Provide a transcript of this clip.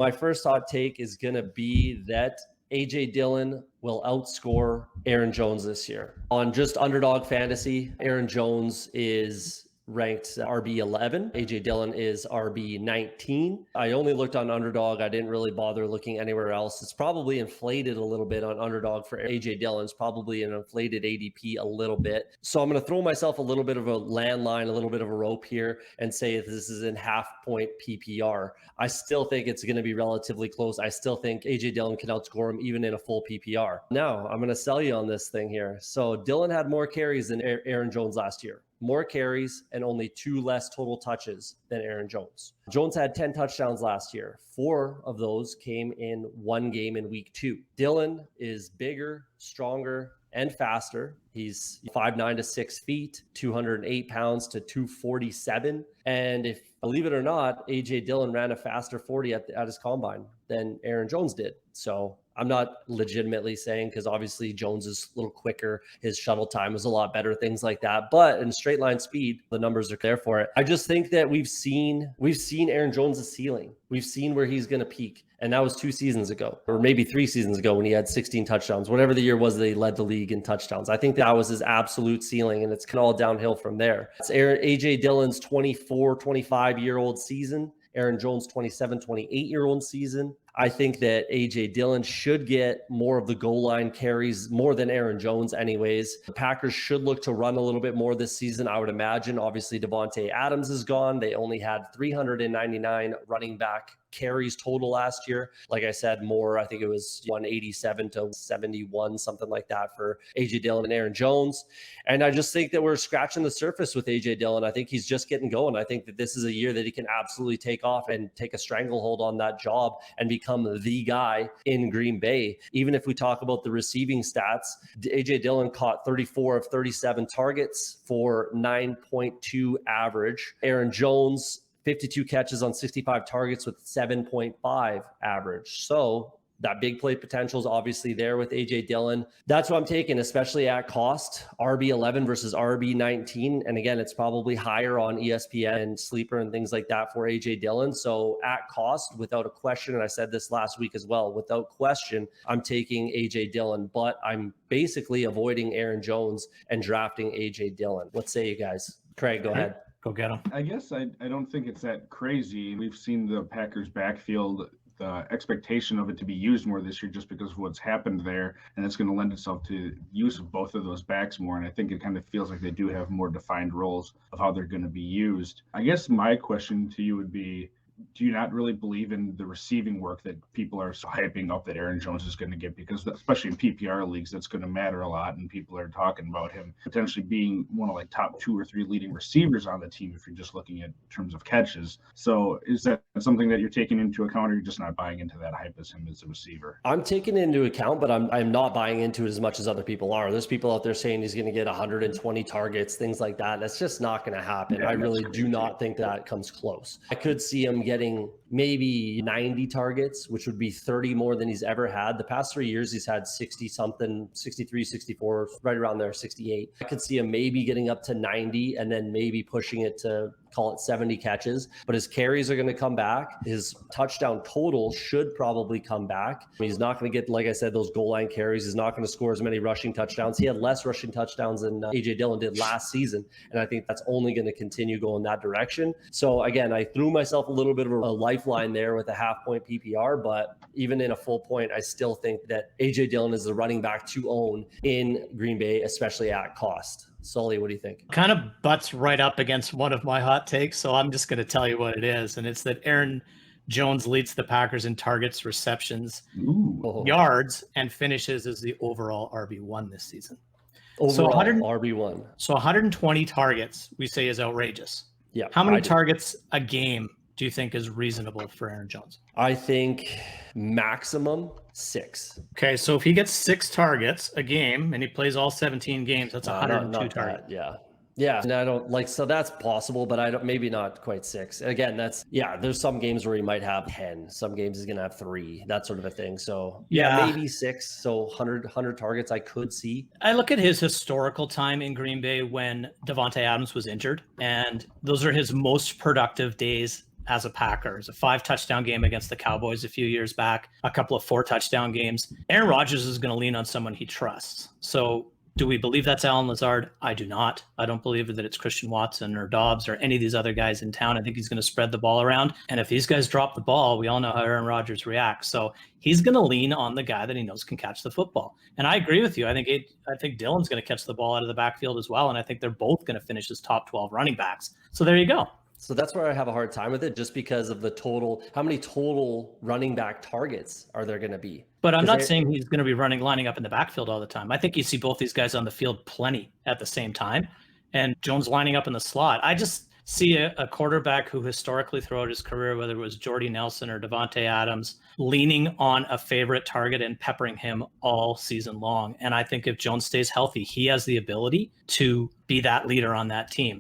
My first hot take is going to be that AJ Dillon will outscore Aaron Jones this year. On just underdog fantasy, Aaron Jones is ranked RB11. AJ Dillon is RB19. I only looked on underdog. I didn't really bother looking anywhere else. It's probably inflated a little bit on underdog for AJ Dillon. It's probably an inflated ADP a little bit. So I'm going to throw myself a little bit of a landline, a little bit of a rope here and say this is in half point PPR. I still think it's going to be relatively close. I still think AJ Dillon can outscore him even in a full PPR. Now I'm going to sell you on this thing here. So Dillon had more carries than Aaron Jones last year. More carries and only 2 less total touches than Aaron Jones. Jones had 10 touchdowns last year. 4 of those came in one game in week 2. Dillon is bigger, stronger, and faster. He's 5'9" to 6 feet, 208 pounds to 247. And if, believe it or not, AJ Dillon ran a faster 40 at his combine than Aaron Jones did. So I'm not legitimately saying, because obviously Jones is a little quicker. His shuttle time is a lot better, things like that. But in straight line speed, the numbers are there for it. I just think that we've seen Aaron Jones' ceiling. We've seen where he's going to peak. And that was 2 seasons ago, or maybe 3 seasons ago when he had 16 touchdowns, whatever the year was that he led the league in touchdowns. I think that was his absolute ceiling, and it's kind of all downhill from there. It's AJ Dillon's 24, 25-year-old season. Aaron Jones' 27, 28-year-old season. I think that AJ Dillon should get more of the goal line carries, more than Aaron Jones anyways. The Packers should look to run a little bit more this season, I would imagine. Obviously, Davante Adams is gone. They only had 399 running back carries total last year. Like I said, more, I think it was 187 to 71, something like that for AJ Dillon and Aaron Jones. And I just think that we're scratching the surface with AJ Dillon. I think he's just getting going. I think that this is a year that he can absolutely take off and take a stranglehold on that job and become the guy in Green Bay. Even if we talk about the receiving stats, AJ Dillon caught 34 of 37 targets for 9.2 average. Aaron Jones, 52 catches on 65 targets with 7.5 average. So that big play potential is obviously there with AJ Dillon. That's what I'm taking, especially at cost, RB11 versus RB19. And again, it's probably higher on ESPN and Sleeper and things like that for AJ Dillon. So at cost, without a question, and I said this last week as well, without question, I'm taking AJ Dillon, but I'm basically avoiding Aaron Jones and drafting AJ Dillon. What say you guys? Craig, go ahead. Go get him. I guess I don't think it's that crazy. We've seen the Packers backfield, the expectation of it to be used more this year just because of what's happened there. And it's going to lend itself to use of both of those backs more. And I think it kind of feels like they do have more defined roles of how they're going to be used. I guess my question to you would be, do you not really believe in the receiving work that people are so hyping up that Aaron Jones is going to get? Because especially in PPR leagues, that's going to matter a lot. And people are talking about him potentially being one of like top 2 or 3 leading receivers on the team if you're just looking at terms of catches. So is that something that you're taking into account, or you're just not buying into that hype as him as a receiver? I'm taking it into account, but I'm not buying into it as much as other people are. There's people out there saying he's going to get 120 targets, things like that. That's just not going to happen. Yeah, I really do not think that comes close. I could see him getting maybe 90 targets, which would be 30 more than he's ever had. The past 3 years, he's had 60 something, 63, 64, right around there, 68. I could see him maybe getting up to 90 and then maybe pushing it to call it 70 catches, but his carries are going to come back. His touchdown total should probably come back. He's not going to get, like I said, those goal line carries. He's not going to score as many rushing touchdowns. He had less rushing touchdowns than AJ Dillon did last season. And I think that's only going to continue going that direction. So again, I threw myself a little bit of a lifeline there with a half point PPR, but even in a full point, I still think that AJ Dillon is the running back to own in Green Bay, especially at cost. Sully, what do you think? Kind of butts right up against one of my hot takes, so I'm just going to tell you what it is, and it's that Aaron Jones leads the Packers in targets, receptions, yards, and finishes as the overall RB1 this season. Overall RB1. So 120 targets, we say, is outrageous. Yeah. How many targets a game do you think is reasonable for Aaron Jones? I think maximum 6. Okay, so if he gets 6 targets a game and he plays all 17 games, that's 102 targets. Yeah. And I don't like, so that's possible, but I don't, maybe not quite 6. Again, that's, there's some games where he might have 10. Some games he's going to have 3, that sort of a thing. So maybe 6. So 100 targets I could see. I look at his historical time in Green Bay when Davante Adams was injured, and those are his most productive days as a Packer. It was a 5-touchdown game against the Cowboys a few years back, a couple of 4-touchdown games. Aaron Rodgers is going to lean on someone he trusts. So do we believe that's Alan Lazard? I do not. I don't believe that it's Christian Watson or Dobbs or any of these other guys in town. I think he's going to spread the ball around. And if these guys drop the ball, we all know how Aaron Rodgers reacts. So he's going to lean on the guy that he knows can catch the football. And I agree with you. I think Dillon's going to catch the ball out of the backfield as well. And I think they're both going to finish as top 12 running backs. So there you go. So that's where I have a hard time with it, just because of the total. How many total running back targets are there going to be? But I'm not saying he's going to be lining up in the backfield all the time. I think you see both these guys on the field plenty at the same time, and Jones lining up in the slot. I just see a quarterback who historically throughout his career, whether it was Jordy Nelson or Devontae Adams, leaning on a favorite target and peppering him all season long. And I think if Jones stays healthy, he has the ability to be that leader on that team.